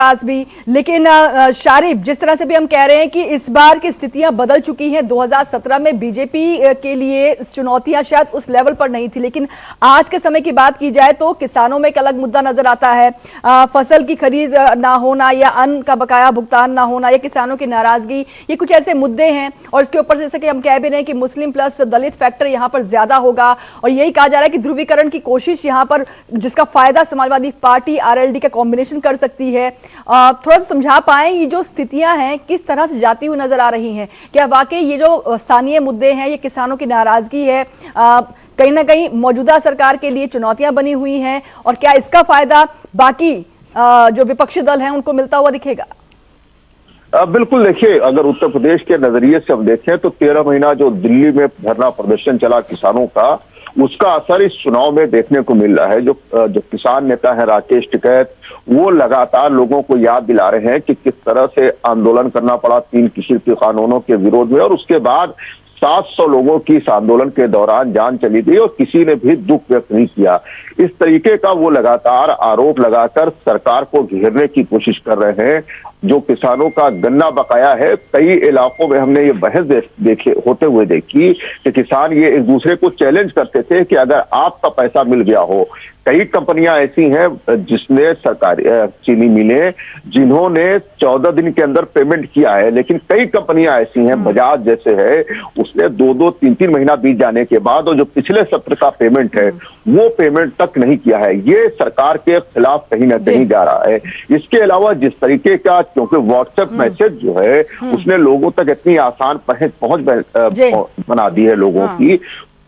पास भी। लेकिन शारिफ, जिस तरह से भी हम कह रहे हैं कि इस बार की स्थितियां बदल चुकी हैं, 2017 में बीजेपी के लिए चुनौतियां शायद उस लेवल पर नहीं थी, लेकिन आज के समय की बात की जाए तो किसानों में एक अलग मुद्दा नजर आता है। फसल की खरीद ना होना या अन्न का बकाया भुगतान ना होना या किसानों की नाराजगी, ये कुछ ऐसे मुद्दे हैं। और इसके ऊपर जैसे कि हम कह भी रहे हैं कि मुस्लिम प्लस दलित फैक्टर यहां पर ज्यादा होगा, और यही कहा जा रहा है कि ध्रुवीकरण की कोशिश यहां पर, जिसका फायदा समाजवादी पार्टी आरएलडी का कॉम्बिनेशन कर सकती है। थोड़ा सा समझा पाएं ये जो स्थितियां हैं किस तरह से जाती हुई नजर आ रही हैं? क्या वाकई ये जो स्थानीय मुद्दे हैं, ये किसानों की नाराजगी है, कहीं ना कहीं मौजूदा सरकार के लिए चुनौतियां बनी हुई हैं, और क्या इसका फायदा बाकी जो विपक्षी दल हैं उनको मिलता हुआ दिखेगा? बिल्कुल। देखिए, अगर उत्तर प्रदेश के नजरिए से हम देखें तो 13 महीना जो दिल्ली में धरना प्रदर्शन चला किसानों का, उसका असर इस चुनाव में देखने को मिल रहा है। जो किसान नेता है राकेश टिकैत, वो लगातार लोगों को याद दिला रहे हैं कि किस तरह से आंदोलन करना पड़ा 3 कृषि कानूनों के विरोध में, और उसके बाद 700 लोगों की इस आंदोलन के दौरान जान चली गई और किसी ने भी दुख व्यक्त नहीं किया। इस तरीके का वो लगातार आरोप लगाकर सरकार को घेरने की कोशिश कर रहे हैं। जो किसानों का गन्ना बकाया है, कई इलाकों में हमने ये बहस देखे होते हुए देखी कि किसान ये एक दूसरे को चैलेंज करते थे कि अगर आपका पैसा मिल गया हो। कई कंपनियां ऐसी हैं जिसने सरकारी चीनी मिलें जिन्होंने 14 दिन के अंदर पेमेंट किया है, लेकिन कई कंपनियां ऐसी हैं, बजाज जैसे है, उसने 2-2, 3-3 महीना बीत जाने के बाद और जो पिछले सत्र का पेमेंट है वो पेमेंट तक नहीं किया है। ये सरकार के खिलाफ कहीं ना कहीं जा रहा है। इसके अलावा जिस तरीके का, क्योंकि व्हाट्सएप मैसेज जो है उसने लोगों तक इतनी आसान पहुंच बना दी है लोगों की,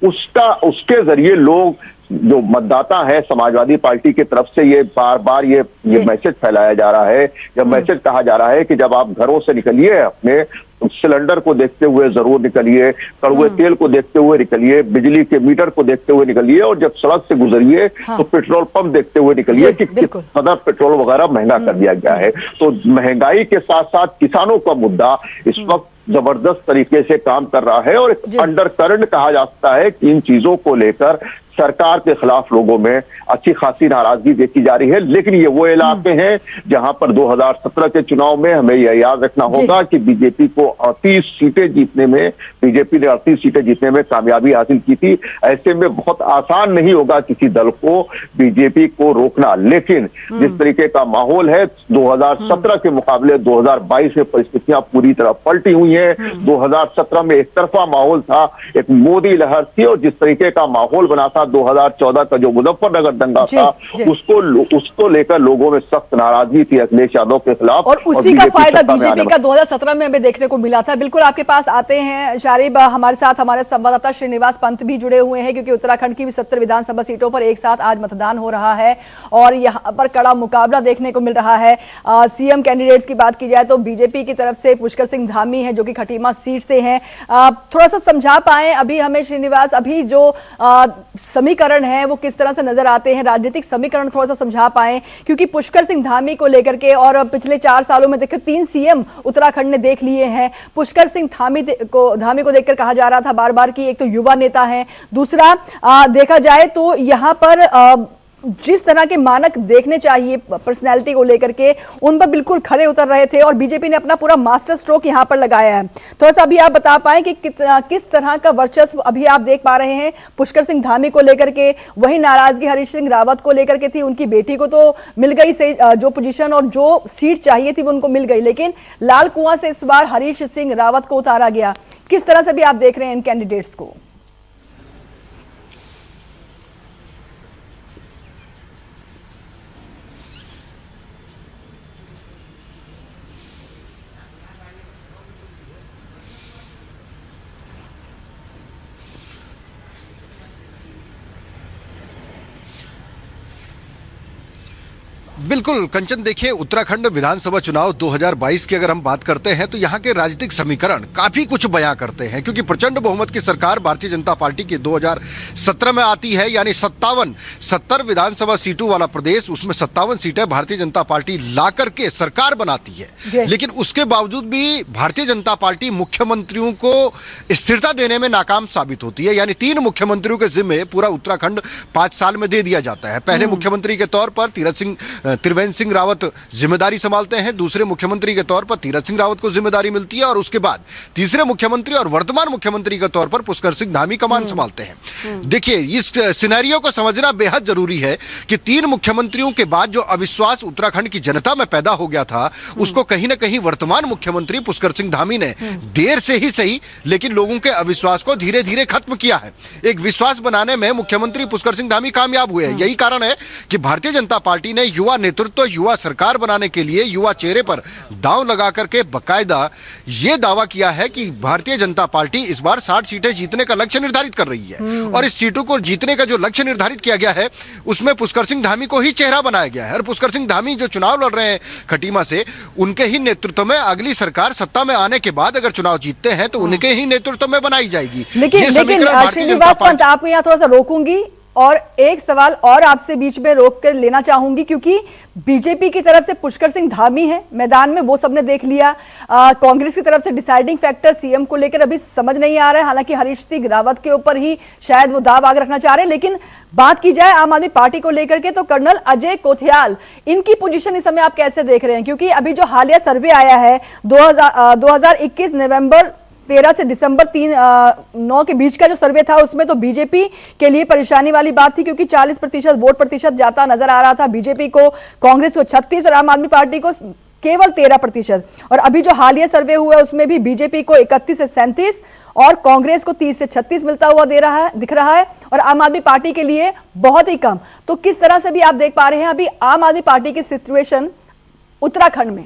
उसके जरिए लोग जो मतदाता है समाजवादी पार्टी की तरफ से ये बार बार ये मैसेज फैलाया जा रहा है, या मैसेज कहा जा रहा है कि जब आप घरों से निकलिए अपने सिलेंडर को देखते हुए जरूर निकलिए, कड़वे तेल को देखते हुए निकलिए, बिजली के मीटर को देखते हुए निकलिए, और जब सड़क से गुजरिए तो पेट्रोल पंप देखते हुए निकलिए कि किस कदर पेट्रोल वगैरह महंगा कर दिया गया है। तो महंगाई के साथ साथ किसानों का मुद्दा इस वक्त जबरदस्त तरीके से काम कर रहा है, और एक अंडरकरंट कहा जा सकता है कि इन चीजों को लेकर सरकार के खिलाफ लोगों में अच्छी खासी नाराजगी देखी जा रही है। लेकिन ये वो इलाके हैं जहां पर 2017 के चुनाव में हमें यह याद रखना होगा कि बीजेपी को 38 सीटें जीतने में, बीजेपी ने 38 सीटें जीतने में कामयाबी हासिल की थी। ऐसे में बहुत आसान नहीं होगा किसी दल को बीजेपी को रोकना। लेकिन जिस तरीके का माहौल है 2017 के मुकाबले 2022 में परिस्थितियां पूरी तरह पलटी हुई है। 2017 में एक तरफा माहौल था, एक मोदी लहर थी, और जिस तरीके का माहौल बना था 2014 का जो मुजफ्फरनगर दंगा था, उसको लेकर लोगों में सख्त नाराजगी थी अखिलेश यादव के खिलाफ, और उसी का फायदा बीजेपी का 2017 में हमें देखने को मिला था। बिल्कुल आपके पास आते हैं शारिफ, हमारे साथ हमारे संवाददाता श्रीनिवास पंत भी जुड़े हुए हैं, क्योंकि उत्तराखंड की भी 70 विधानसभा सीटों पर एक साथ आज मतदान हो रहा है और यहाँ पर कड़ा मुकाबला देखने को मिल रहा है। सीएम कैंडिडेट्स की बात की जाए तो बीजेपी की तरफ से पुष्कर सिंह धामी है जो कि खटीमा सीट से हैं। थोड़ा सा समझा पाए अभी हमें श्रीनिवास, अभी जो समीकरण है वो किस तरह से नजर आते हैं, राजनीतिक समीकरण थोड़ा सा समझा पाएं, क्योंकि पुष्कर सिंह धामी को लेकर के, और पिछले 4 सालों में देखिए 3 सीएम उत्तराखंड ने देख लिए हैं। पुष्कर सिंह धामी को देखकर कहा जा रहा था बार बार कि एक तो युवा नेता है, दूसरा देखा जाए तो यहाँ पर जिस तरह के मानक देखने चाहिए पर्सनैलिटी को लेकर के, उन पर बिल्कुल खरे उतर रहे थे, और बीजेपी ने अपना पूरा मास्टर स्ट्रोक यहां पर लगाया है। थोड़ा सा अभी आप बता पाएं कि किस तरह का वर्चस्व अभी आप देख पा रहे हैं पुष्कर सिंह धामी को लेकर के। वही नाराजगी हरीश सिंह रावत को लेकर के थी, उनकी बेटी को तो मिल गई से जो पोजीशन और जो सीट चाहिए थी वो उनको मिल गई, लेकिन लाल कुआं से इस बार हरीश सिंह रावत को उतारा गया। किस तरह से भी आप देख रहे हैं इन कैंडिडेट्स को? बिल्कुल कंचन, देखिए उत्तराखंड विधानसभा चुनाव 2022 की अगर हम बात करते हैं तो यहाँ के राजनीतिक समीकरण काफी कुछ बयां करते हैं, क्योंकि प्रचंड बहुमत की सरकार भारतीय जनता पार्टी की 2017 में आती है, यानी 70 विधानसभा सीटों वाला प्रदेश, उसमें 57 सीटें भारतीय जनता पार्टी ला करके सरकार बनाती है। लेकिन उसके बावजूद भी भारतीय जनता पार्टी मुख्यमंत्रियों को स्थिरता देने में नाकाम साबित होती है, यानी 3 मुख्यमंत्रियों के जिम्मे पूरा उत्तराखंड 5 साल में दे दिया जाता है। पहले मुख्यमंत्री के तौर पर तीरथ सिंह त्रिवेंद्र सिंह रावत जिम्मेदारी संभालते हैं, दूसरे मुख्यमंत्री के तौर पर तीरथ सिंह रावत को जिम्मेदारी मिलती है और उसके बाद तीसरे मुख्यमंत्री और वर्तमान मुख्यमंत्री के तौर पर पुष्कर सिंह धामी कमान संभालते हैं। देखिए, इस सिनेरियो को समझना बेहद जरूरी है कि 3 मुख्यमंत्रियों के बाद जो अविश्वास उत्तराखंड की जनता में पैदा हो गया था, उसको कहीं ना कहीं वर्तमान मुख्यमंत्री पुष्कर सिंह धामी ने देर से ही सही लेकिन लोगों के अविश्वास को धीरे धीरे खत्म किया है। एक विश्वास बनाने में मुख्यमंत्री पुष्कर सिंह धामी कामयाब हुए हैं। यही कारण है कि भारतीय जनता पार्टी ने युवा नेतृत्व, युवा सरकार बनाने के लिए युवा चेहरे पर दांव लगा करके बकायदा यह दावा किया है कि भारतीय जनता पार्टी इस बार 60 सीटें जीतने का लक्ष्य निर्धारित कर रही है और इस सीटों को जीतने का जो लक्ष्य निर्धारित किया गया है उसमें पुष्कर सिंह धामी को ही चेहरा बनाया गया है और पुष्कर सिंह धामी जो चुनाव लड़ रहे हैं खटीमा से, उनके ही नेतृत्व में अगली सरकार सत्ता में आने के बाद अगर चुनाव जीतते हैं तो उनके ही नेतृत्व में बनाई जाएगी। लेकिन श्रीनिवास पंत, आपको यहाँ थोड़ा सा रोकूंगी और एक सवाल और आपसे बीच में रोक कर लेना चाहूंगी, क्योंकि बीजेपी की तरफ से पुष्कर सिंह धामी है मैदान में, वो सबने देख लिया। कांग्रेस की तरफ से डिसाइडिंग फैक्टर सीएम को लेकर अभी समझ नहीं आ रहा है, हालांकि हरीश सिंह रावत के ऊपर ही शायद वो दाव आगे रखना चाह रहे हैं। लेकिन बात की जाए आम आदमी पार्टी को लेकर के, तो कर्नल अजय कोथियाल, इनकी पोजीशन इस समय आप कैसे देख रहे हैं? क्योंकि अभी जो हालिया सर्वे आया है 2021 नवंबर 13 से दिसंबर 9 के बीच का जो सर्वे था, उसमें तो बीजेपी के लिए परेशानी वाली बात थी, क्योंकि 40% वोट प्रतिशत जाता नजर आ रहा था बीजेपी को, कांग्रेस को 36 और आम आदमी पार्टी को केवल 13%। और अभी जो हालिया सर्वे हुआ उसमें भी बीजेपी को 31 से 37 और कांग्रेस को 30 से 36 मिलता हुआ दिख रहा है और आम आदमी पार्टी के लिए बहुत ही कम। तो किस तरह से भी आप देख पा रहे हैं अभी आम आदमी पार्टी की सिचुएशन उत्तराखंड में?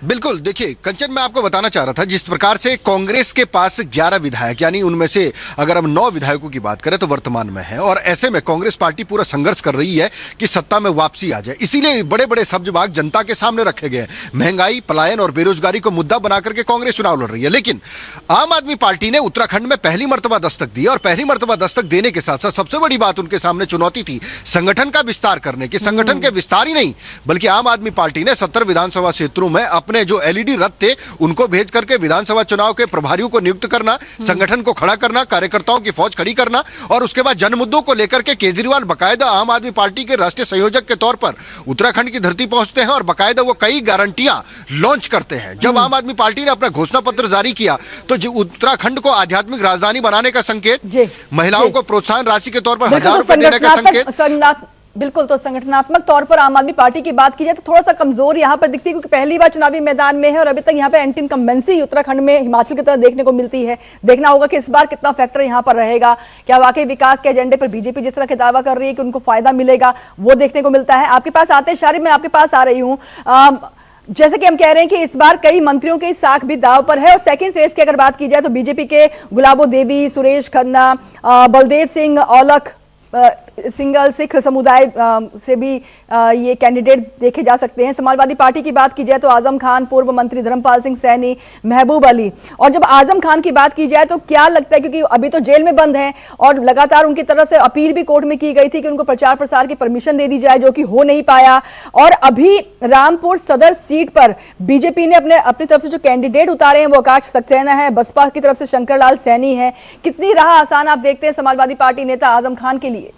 बिल्कुल, देखिए कंचन, मैं आपको बताना चाह रहा था जिस प्रकार से कांग्रेस के पास 11 विधायक, यानी उनमें से अगर हम 9 विधायकों की बात करें तो वर्तमान में है, और ऐसे में कांग्रेस पार्टी पूरा संघर्ष कर रही है कि सत्ता में वापसी आ जाए। इसीलिए बड़े बड़े सब्जबाग जनता के सामने रखे गए। महंगाई, पलायन और बेरोजगारी को मुद्दा बनाकर के कांग्रेस चुनाव लड़ रही है। लेकिन आम आदमी पार्टी ने उत्तराखंड में पहली मर्तबा दस्तक दी और पहली मर्तबा दस्तक देने के साथ साथ सबसे बड़ी बात उनके सामने चुनौती थी संगठन का विस्तार करने की। संगठन के विस्तार ही नहीं बल्कि आम आदमी पार्टी ने 70 विधानसभा क्षेत्रों में अपने जो एलईडी थे उनको भेज करके विधानसभा चुनाव के प्रभारियों को नियुक्त करना, संगठन को खड़ा करना, कार्यकर्ताओं की फौज खड़ी करना और उसके बाद जन मुद्दों को लेकर के केजरीवाल बकायदा आम आदमी पार्टी के राष्ट्रीय संयोजक के तौर पर उत्तराखंड की धरती पहुंचते हैं और बकायदा वो कई गारंटियां लॉन्च करते हैं। जब आम आदमी पार्टी ने अपना घोषणा पत्र जारी किया तो उत्तराखंड को आध्यात्मिक राजधानी बनाने का संकेत, महिलाओं को प्रोत्साहन राशि के तौर पर 1000 रुपए देने का संकेत। बिल्कुल, तो संगठनात्मक तौर पर आम आदमी पार्टी की बात की जाए तो थोड़ा सा कमजोर यहाँ पर दिखती है, क्योंकि पहली बार चुनावी मैदान में है और अभी तक यहाँ पे एंटी इनकम्बेंसी उत्तराखंड में हिमाचल की तरह देखने को मिलती है। देखना होगा कि इस बार कितना फैक्टर यहाँ पर रहेगा, क्या वाकई विकास के एजेंडे पर बीजेपी जिस तरह के दावा कर रही है कि उनको फायदा मिलेगा, वो देखने को मिलता है। आपके पास आते हैं शारिब, मैं आपके पास आ रही हूँ। जैसे कि हम कह रहे हैं कि इस बार कई मंत्रियों की साख भी दाव पर है और सेकंड फेज की अगर बात की जाए तो बीजेपी के गुलाबो देवी, सुरेश खन्ना, बलदेव सिंह औलख, सिंगल सिख समुदाय से भी ये कैंडिडेट देखे जा सकते हैं। समाजवादी पार्टी की बात की जाए तो आजम खान, पूर्व मंत्री धर्मपाल सिंह सैनी, महबूब अली। और जब आजम खान की बात की जाए तो क्या लगता है, क्योंकि अभी तो जेल में बंद हैं और लगातार उनकी तरफ से अपील भी कोर्ट में की गई थी कि उनको प्रचार प्रसार की परमिशन दे दी जाए, जो कि हो नहीं पाया। और अभी रामपुर सदर सीट पर बीजेपी ने अपनी तरफ से जो कैंडिडेट उतारे हैं वो आकाश सक्सेना है, बसपा की तरफ से शंकर लाल सैनी है। कितनी राह आसान आप देखते हैं समाजवादी पार्टी नेता आजम खान के लिए?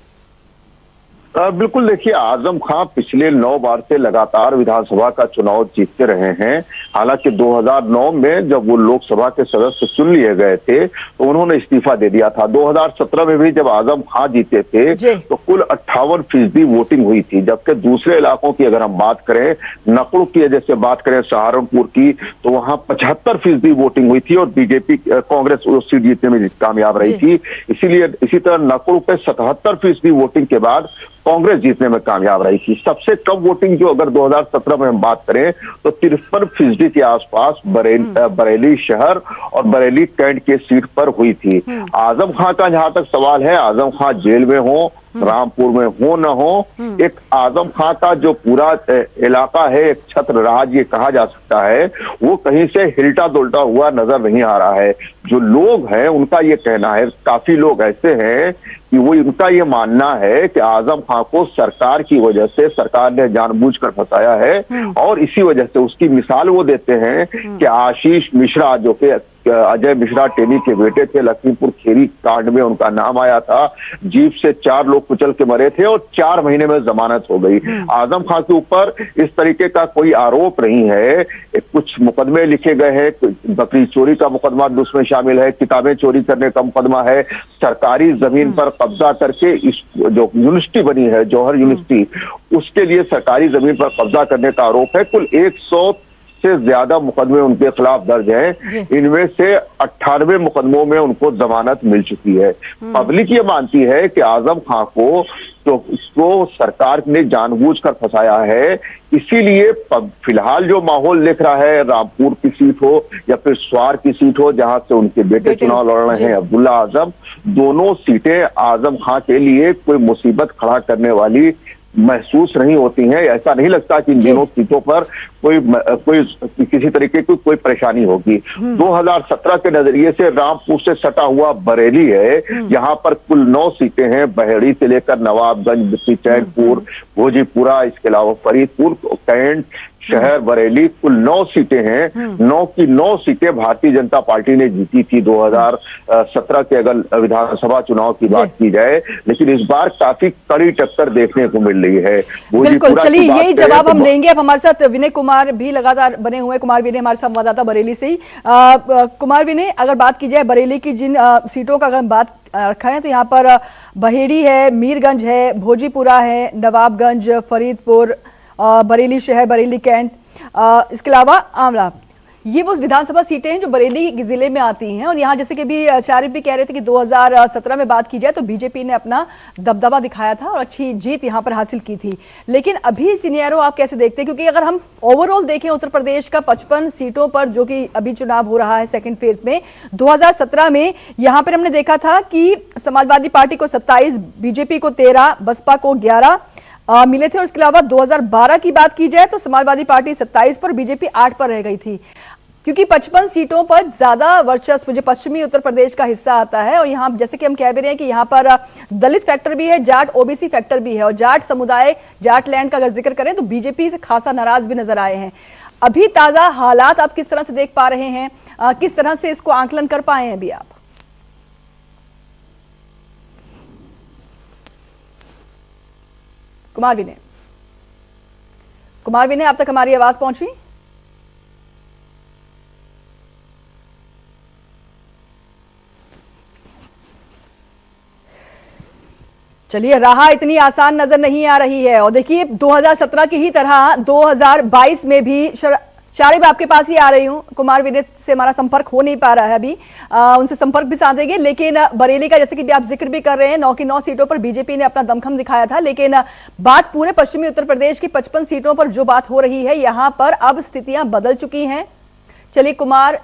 बिल्कुल, देखिए आजम खान पिछले 9 बार से लगातार विधानसभा का चुनाव जीतते रहे हैं। हालांकि 2009 में जब वो लोकसभा के सदस्य चुन लिए गए थे तो उन्होंने इस्तीफा दे दिया था। 2017 में भी जब आजम खान जीते थे तो कुल 58% वोटिंग हुई थी, जबकि दूसरे इलाकों की अगर हम बात करें, नकुल की जैसे बात करें सहारनपुर की, तो वहां 75% वोटिंग हुई थी और बीजेपी कांग्रेस उस सीट जीतने में कामयाब रही थी। इसीलिए इसी तरह नकुल पे 77% वोटिंग के बाद कांग्रेस जीतने में कामयाब रही थी। सबसे कम वोटिंग जो अगर 2017 में हम बात करें तो 53% के आसपास बरेली शहर और बरेली कैंट के सीट पर हुई थी। आजम खान का जहां तक सवाल है, आजम खान जेल में हो रामपुर में हो न हो, एक आजम खां का जो पूरा इलाका है, एक छत्र राज ये कहा जा सकता है, वो कहीं से हिलटा दुलटा हुआ नजर नहीं आ रहा है। जो लोग हैं उनका ये कहना है, काफी लोग ऐसे हैं कि वो उनका ये मानना है कि आजम खां को सरकार की वजह से, सरकार ने जानबूझकर फंसाया है और इसी वजह से उसकी मिसाल वो देते हैं कि आशीष मिश्रा जो कि अजय मिश्रा टेनी के बेटे थे, लखीमपुर खीरी कांड में उनका नाम आया था, जीप से 4 लोग कुचल के मरे थे और 4 महीने में जमानत हो गई। आजम खां के ऊपर इस तरीके का कोई आरोप नहीं है। कुछ मुकदमे लिखे गए हैं, बकरी चोरी का मुकदमा उसमें शामिल है, किताबें चोरी करने का मुकदमा है, सरकारी जमीन पर कब्जा करके इस जो यूनिवर्सिटी बनी है जौहर यूनिवर्सिटी, उसके लिए सरकारी जमीन पर कब्जा करने का आरोप है। कुल 100 से ज्यादा मुकदमे उनके खिलाफ दर्ज हैं। इनमें से 98 मुकदमों में उनको जमानत मिल चुकी है। पब्लिक ये मानती है कि आजम खां को तो सरकार ने जानबूझकर फंसाया है। इसीलिए फिलहाल जो माहौल दिख रहा है, रामपुर की सीट हो या फिर स्वार की सीट हो जहां से उनके बेटे चुनाव लड़ रहे हैं अब्दुल्ला आजम, दोनों सीटें आजम खां के लिए कोई मुसीबत खड़ा करने वाली महसूस नहीं होती हैं। ऐसा नहीं लगता कि इन दोनों सीटों पर कोई किसी तरीके की कोई परेशानी होगी। 2017 के नजरिए से रामपुर से सटा हुआ बरेली है, यहाँ पर कुल 9 सीटें हैं, बहेड़ी से लेकर नवाबगंज, चैनपुर, भोजीपुरा, इसके अलावा फरीदपुर, कैंट शहर, बरेली, कुल 9 सीटें हैं। 9 की 9 सीटें भारतीय जनता पार्टी ने जीती थी 2017 के अगर विधानसभा चुनाव की बात की जाए, लेकिन इस बार काफी कड़ी टक्कर देखने को मिल रही है। बिल्कुल, चलिए यही जवाब हम लेंगे। अब हमारे साथ विनय कुमार भी लगातार बने हुए हैं। कुमार विनय हमारे संवाददाता बरेली से ही। कुमार विनय, अगर बात की जाए बरेली की जिन सीटों का अगर हम बात रखा है तो यहाँ पर बहेड़ी है, मीरगंज है, भोजीपुरा है, नवाबगंज, फरीदपुर, बरेली शहर, बरेली कैंट, इसके अलावा आमला, ये वो विधानसभा सीटें हैं जो बरेली जिले में आती हैं। और यहाँ जैसे कि अभी शारिफ भी कह रहे थे कि 2017 में बात की जाए तो बीजेपी ने अपना दबदबा दिखाया था और अच्छी जीत यहाँ पर हासिल की थी। लेकिन अभी सिनेरियो आप कैसे देखते हैं, क्योंकि अगर हम ओवरऑल देखें उत्तर प्रदेश का 55 सीटों पर जो कि अभी चुनाव हो रहा है सेकेंड फेज में, 2017 में यहाँ पर हमने देखा था कि समाजवादी पार्टी को 27, बीजेपी को 13, बसपा को 11 मिले थे। और इसके अलावा 2012 की बात की जाए तो समाजवादी पार्टी 27 पर, बीजेपी 8 पर रह गई थी। क्योंकि 55 सीटों पर ज्यादा वर्चस्व जो पश्चिमी उत्तर प्रदेश का हिस्सा आता है, और यहाँ जैसे कि हम कह भी रहे हैं कि यहाँ पर दलित फैक्टर भी है, जाट ओबीसी फैक्टर भी है, और जाट समुदाय, जाट लैंड का अगर जिक्र करें तो बीजेपी से खासा नाराज भी नजर आए हैं। अभी ताजा हालात आप किस तरह से देख पा रहे हैं, किस तरह से इसको आंकलन कर पाए हैं अभी आप? कुमार विनय, अब तक हमारी आवाज पहुंची? चलिए, राह इतनी आसान नजर नहीं आ रही है। और देखिए 2017 की ही तरह 2022 में भी शारिफ आपके पास ही आ रही हूं। कुमार विनय से हमारा संपर्क हो नहीं पा रहा है अभी, उनसे संपर्क भी साधेंगे। लेकिन बरेली का जैसे कि आप जिक्र भी कर रहे हैं, 9 की 9 सीटों पर बीजेपी ने अपना दमखम दिखाया था। लेकिन बात पूरे पश्चिमी उत्तर प्रदेश की 55 सीटों पर जो बात हो रही है, यहां पर अब स्थितियां बदल चुकी हैं। चलिए, कुमार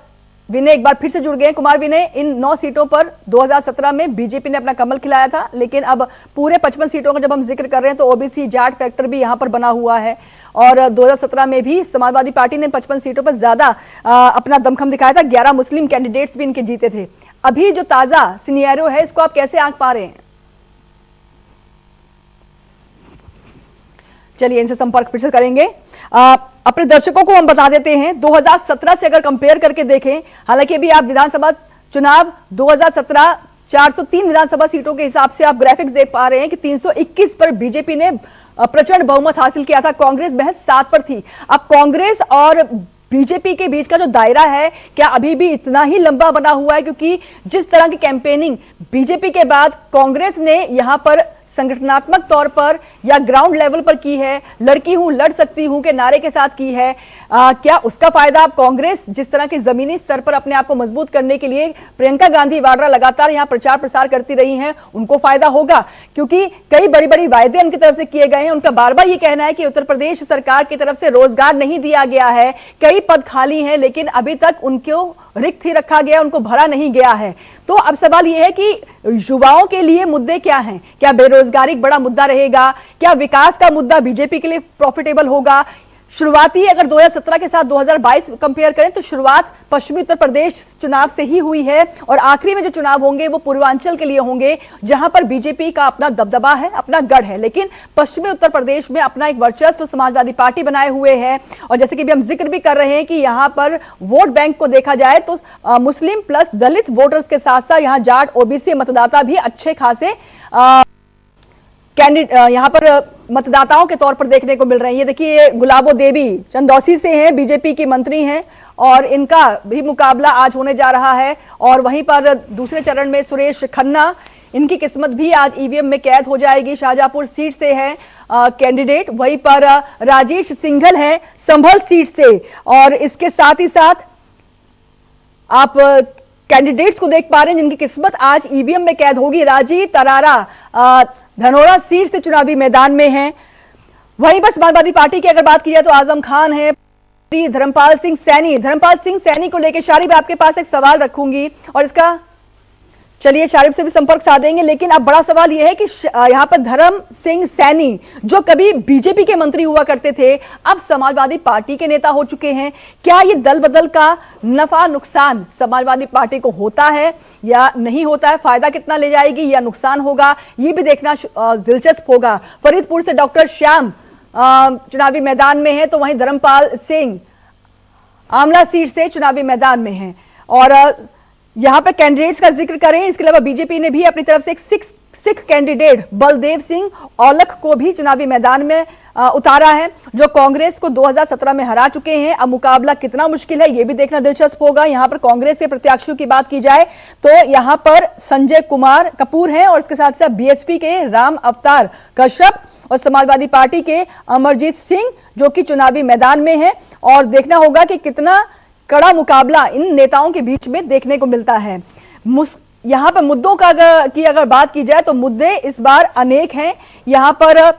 विनय एक बार फिर से जुड़ गए। कुमार विनय, इन 9 सीटों पर 2017 में बीजेपी ने अपना कमल खिलाया था, लेकिन अब पूरे 55 सीटों का जब हम जिक्र कर रहे हैं तो ओबीसी जाट फैक्टर भी यहां पर बना हुआ है। और 2017 में भी समाजवादी पार्टी ने 55 सीटों पर ज्यादा अपना दमखम दिखाया था, 11 मुस्लिम कैंडिडेट्स भी इनके जीते थे। अभी जो ताजा सिनेरियो है, इसको आप कैसे आंक पा रहे हैं? चलिए, इनसे संपर्क फिर से करेंगे। अपने दर्शकों को हम बता देते हैं, 2017 से अगर कंपेयर करके देखें, हालांकि अभी आप विधानसभा चुनाव 2017 403 विधानसभा सीटों के हिसाब से आप ग्राफिक्स देख पा रहे हैं कि 321 पर बीजेपी ने प्रचंड बहुमत हासिल किया था, कांग्रेस महज 7 पर थी। अब कांग्रेस और बीजेपी के बीच का जो दायरा है, क्या अभी भी इतना ही लंबा बना हुआ है? क्योंकि जिस तरह की कैंपेनिंग बीजेपी के बाद कांग्रेस ने यहां पर संगठनात्मक तौर पर या ग्राउंड लेवल पर की है, लड़की हूं लड़ सकती हूं के नारे के साथ की है, क्या उसका फायदा अब कांग्रेस जिस तरह के जमीनी स्तर पर अपने आप को मजबूत करने के लिए प्रियंका गांधी वाड्रा लगातार यहां प्रचार प्रसार करती रही हैं, उनको फायदा होगा? क्योंकि कई बड़ी बड़ी वायदे उनकी तरफ से किए गए हैं। उनका बार बार ये कहना है कि उत्तर प्रदेश सरकार की तरफ से रोजगार नहीं दिया गया है, कई पद खाली हैं, लेकिन अभी तक उनको रिक्त ही रखा गया, उनको भरा नहीं गया है। तो अब सवाल यह है कि युवाओं के लिए मुद्दे क्या हैं? क्या बेरोजगारी एक बड़ा मुद्दा रहेगा? क्या विकास का मुद्दा बीजेपी के लिए प्रॉफिटेबल होगा? शुरुआती अगर 2017 के साथ 2022 कंपेयर करें तो शुरुआत पश्चिमी उत्तर प्रदेश चुनाव से ही हुई है और आखिरी में जो चुनाव होंगे वो पूर्वांचल के लिए होंगे, जहां पर बीजेपी का अपना दबदबा है, अपना गढ़ है। लेकिन पश्चिमी उत्तर प्रदेश में अपना एक वर्चस्व समाजवादी पार्टी बनाए हुए है और जैसे कि भी हम जिक्र भी कर रहे हैं कि यहां पर वोट बैंक को देखा जाए तो मुस्लिम प्लस दलित वोटर्स के साथ साथ यहां जाट ओबीसी मतदाता भी अच्छे खासे यहां पर मतदाताओं के तौर पर देखने को मिल रहे हैं। ये देखिए गुलाबो देवी चंदौसी से हैं, बीजेपी की मंत्री हैं और इनका भी मुकाबला आज होने जा रहा है। और वहीं पर दूसरे चरण में सुरेश खन्ना, इनकी किस्मत भी आज ईवीएम में कैद हो जाएगी। शाहजहांपुर सीट से है कैंडिडेट। वहीं पर राजेश सिंघल है संभल सीट से और इसके साथ ही साथ आप कैंडिडेट्स को देख पा रहे हैं जिनकी किस्मत आज ईवीएम में कैद होगी। राजीव तरारा धनोरा सीट से चुनावी मैदान में हैं। वहीं पर समाजवादी पार्टी की अगर बात की जाए तो आजम खान है, धर्मपाल सिंह सैनी को लेकर शारिब आपके पास एक सवाल रखूंगी और इसका चलिए शारिब से भी संपर्क साधेंगे। लेकिन अब बड़ा सवाल यह है कि यहाँ पर धर्म सिंह सैनी जो कभी बीजेपी के मंत्री हुआ करते थे अब समाजवादी पार्टी के नेता हो चुके हैं। क्या ये दल बदल का नफा नुकसान समाजवादी पार्टी को होता है या नहीं होता है? फायदा कितना ले जाएगी या नुकसान होगा, ये भी देखना दिलचस्प होगा। फरीदपुर से डॉक्टर श्याम चुनावी मैदान में है तो वहीं धर्मपाल सिंह आमला सीट से चुनावी मैदान में है। और यहां पर कैंडिडेट्स का जिक्र करें, इसके अलावा बीजेपी ने भी अपनी तरफ से एक सिख कैंडिडेट बलदेव सिंह औलख को भी चुनावी मैदान में उतारा है जो कांग्रेस को 2017 में हरा चुके हैं। अब मुकाबला कितना मुश्किल है ये भी देखना दिलचस्प होगा। यहां पर कांग्रेस के प्रत्याशियों की बात की जाए तो यहां पर संजय कुमार कपूर हैं और इसके साथ साथ बीएसपी के राम अवतार कश्यप और समाजवादी पार्टी के अमरजीत सिंह जो कि चुनावी मैदान में है। और देखना होगा कि कितना कड़ा मुकाबला इन नेताओं के बीच में देखने को मिलता है। यहां पर मुद्दों का अगर बात की जाए तो मुद्दे इस बार अनेक हैं। यहां पर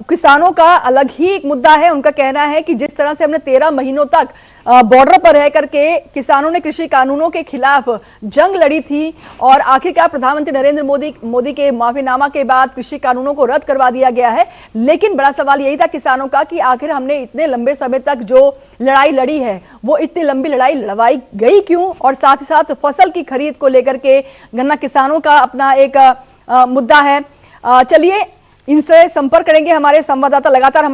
किसानों का अलग ही एक मुद्दा है। उनका कहना है कि जिस तरह से हमने 13 महीनों तक बॉर्डर पर रह करके किसानों ने कृषि कानूनों के खिलाफ जंग लड़ी थी और आखिरकार प्रधानमंत्री नरेंद्र मोदी के माफीनामा के बाद कृषि कानूनों को रद्द करवा दिया गया है। लेकिन बड़ा सवाल यही था किसानों का कि आखिर हमने इतने लंबे समय तक जो लड़ाई लड़ी है वो इतनी लंबी लड़ाई लड़वाई गई क्यों? और साथ ही साथ फसल की खरीद को लेकर के गन्ना किसानों का अपना एक मुद्दा है। चलिए इनसे संपर्क करेंगे, हमारे संवाददाता लगातार